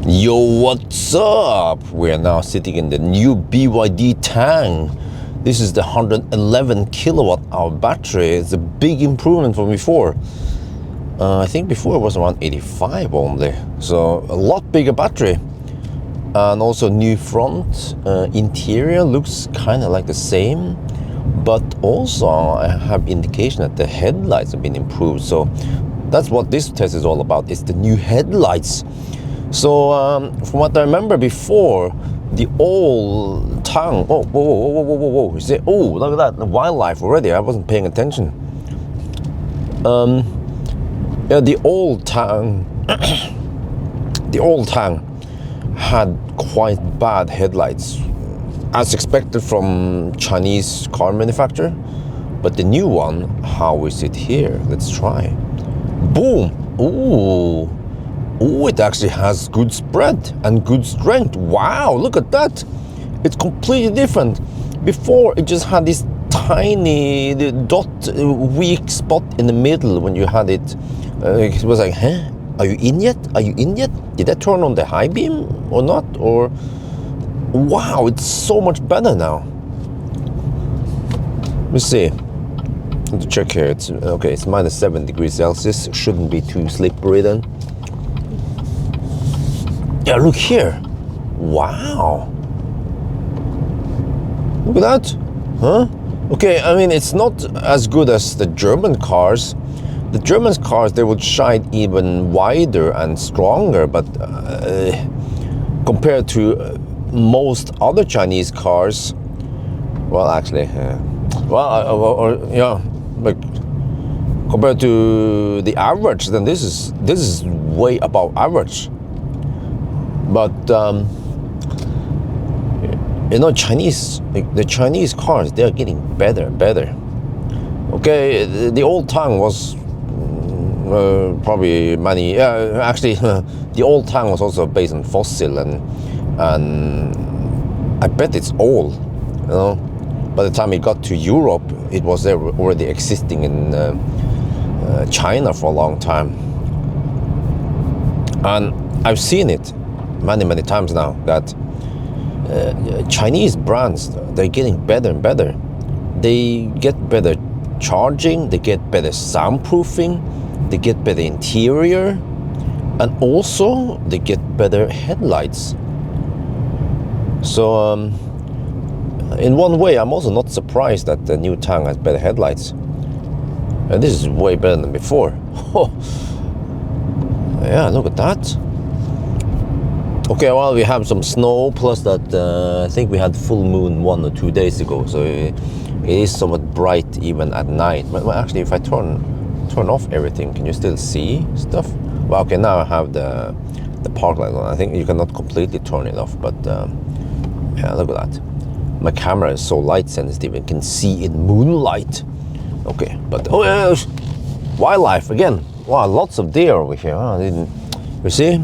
Yo, what's up? We are now sitting in the new BYD Tang. This is the 111 kilowatt hour battery. It's a big improvement from before. I think before it was around 85 only. So a lot bigger battery. And also new front. Interior looks kind of like the same. But also I have indication that the headlights have been improved. So that's what this test is all about. It's the new headlights. So from what I remember before, the old Tang. Oh, whoa! You see? Oh, look at that! The wildlife already. I wasn't paying attention. Yeah, the old Tang. The old Tang had quite bad headlights, as expected from Chinese car manufacturer. But the new one, how is it here? Let's try. Boom! Ooh. Oh, it actually has good spread and good strength. Wow, look at that. It's completely different. Before, it just had this tiny dot, weak spot in the middle when you had it. It was like, huh? Are you in yet? Are you in yet? Did I turn on the high beam or not? Or, wow, it's so much better now. Let me see. Let's check here. It's okay, it's minus 7 degrees Celsius. It shouldn't be too slippery then. Yeah, look here. Wow. Look at that. Huh? Okay, I mean, it's not as good as the German cars. The German cars, they would shine even wider and stronger, but compared to most other Chinese cars, well, actually, yeah, like compared to the average, then this is way above average. But you know, the Chinese cars, they are getting better and better. Okay, the old Tang was probably many. Yeah, actually, the old Tang was also based on fossil, and I bet it's old. You know, by the time it got to Europe, it was already existing in China for a long time, and I've seen it many times now that Chinese brands, they're getting better and better. They get better charging, they get better soundproofing, they get better interior, and also they get better headlights. So in one way, I'm also not surprised that the new Tang has better headlights, and this is way better than before. Yeah, look at that. Okay, well, we have some snow, plus that I think we had full moon 1 or 2 days ago, so it is somewhat bright even at night. But actually, if I turn off everything, can you still see stuff? Well, okay, now I have the park light on. I think you cannot completely turn it off, but yeah, look at that. My camera is so light sensitive, it can see in moonlight. Okay, but oh yeah, wildlife again. Wow, lots of deer over here. Huh? You see?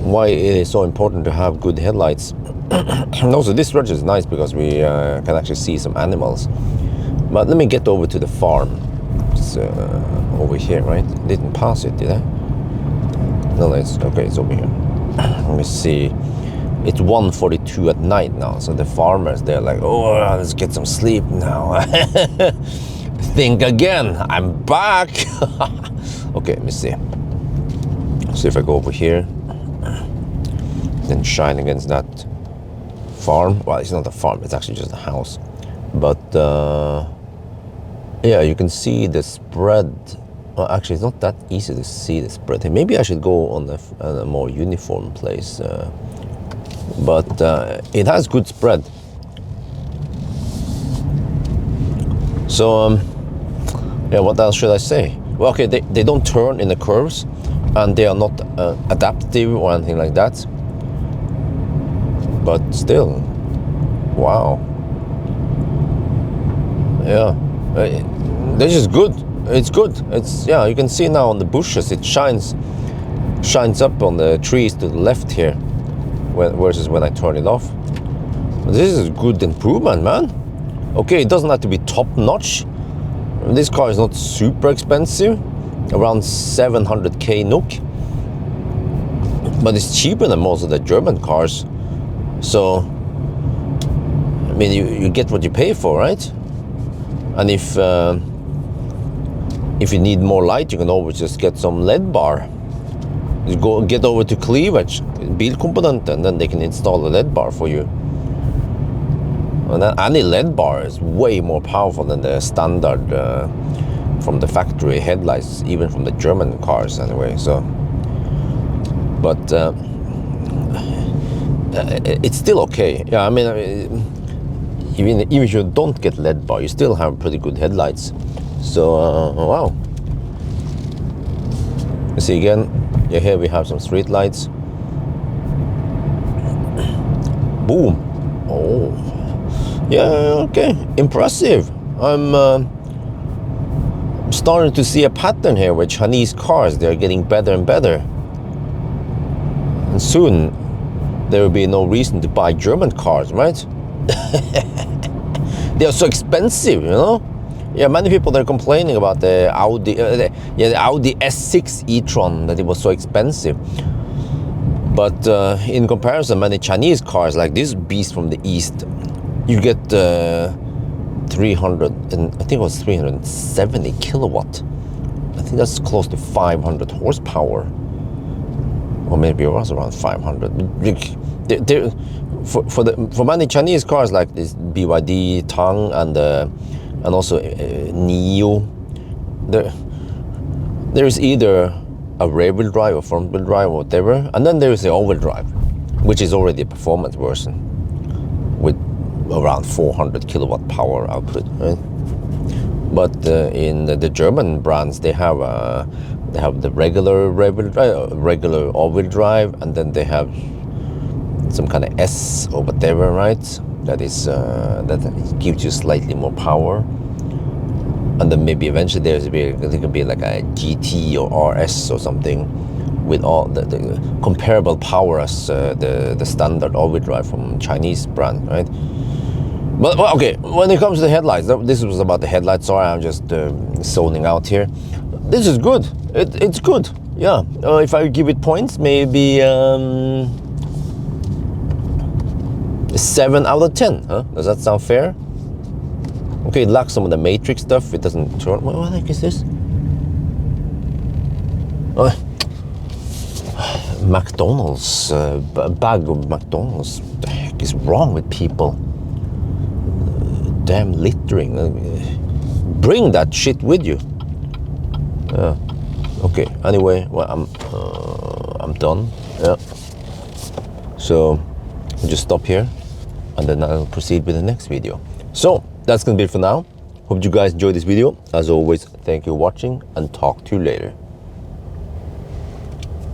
Why it is so important to have good headlights. And also this stretch is nice because we can actually see some animals. But let me get over to the farm. It's over here, right? Didn't pass it, did I? No, it's okay, it's over here. Let me see. It's 1:42 at night now, so the farmers, they're like, oh, let's get some sleep now. Think again, I'm back. Okay, let me see. See if I go over here. Then shine against that farm. Well, it's not a farm, it's actually just a house. But yeah, you can see the spread. Well, actually, it's not that easy to see the spread. Maybe I should go on a more uniform place. But it has good spread. So yeah, what else should I say? Well, okay, they don't turn in the curves, and they are not adaptive or anything like that. But still, wow. Yeah, this is good. It's good. It's, yeah, you can see now on the bushes, it shines up on the trees to the left here, versus when I turn it off. This is a good improvement, man. Okay, it doesn't have to be top notch. This car is not super expensive, around 700k NOK. but it's cheaper than most of the German cars. So, I mean, you get what you pay for, right? And if you need more light, you can always just get some LED bar. You get over to Cleavage, Bilkomponent, and then they can install a LED bar for you. And then any LED bar is way more powerful than the standard from the factory headlights, even from the German cars anyway. So, but it's still okay. Yeah, I mean, even if you don't get LED bar, you still have pretty good headlights. So wow. You see again, yeah, here we have some street lights. Boom. Oh, yeah, okay, impressive. I'm starting to see a pattern here with Chinese cars. They're getting better and better, and soon there will be no reason to buy German cars, right? They are so expensive, you know. Yeah, many people are complaining about the Audi, the Audi S6 e-tron, that it was so expensive. But in comparison, many Chinese cars like this beast from the east, you get 300, and I think it was 370 kilowatt. I think that's close to 500 horsepower, or maybe it was around 500. For many Chinese cars like this BYD Tang and also NIO, there is either a rear-wheel drive or front-wheel drive or whatever, and then there is the all-wheel drive, which is already a performance version with around 400 kilowatt power output, right? But in the German brands, they have the regular rear-wheel drive, regular all-wheel drive, and then they have some kind of S or whatever, right? That is that gives you slightly more power, and then maybe eventually there can be like a GT or RS or something with all the comparable power as the standard all-wheel drive from Chinese brand, right? But well, okay, when it comes to the headlights, this was about the headlights. Sorry, I'm just zoning out here. This is good. It's good. Yeah. If I give it points, maybe 7 out of 10. Huh? Does that sound fair? Okay, it lacks some of the matrix stuff. It doesn't turn. What the heck is this? McDonald's, a bag of McDonald's. What the heck is wrong with people? Damn littering. Bring that shit with you. Okay, anyway, well, I'm done. Yeah. So I'll just stop here, and then I'll proceed with the next video. So that's gonna be it for now. Hope you guys enjoyed this video. As always, thank you for watching, and talk to you later.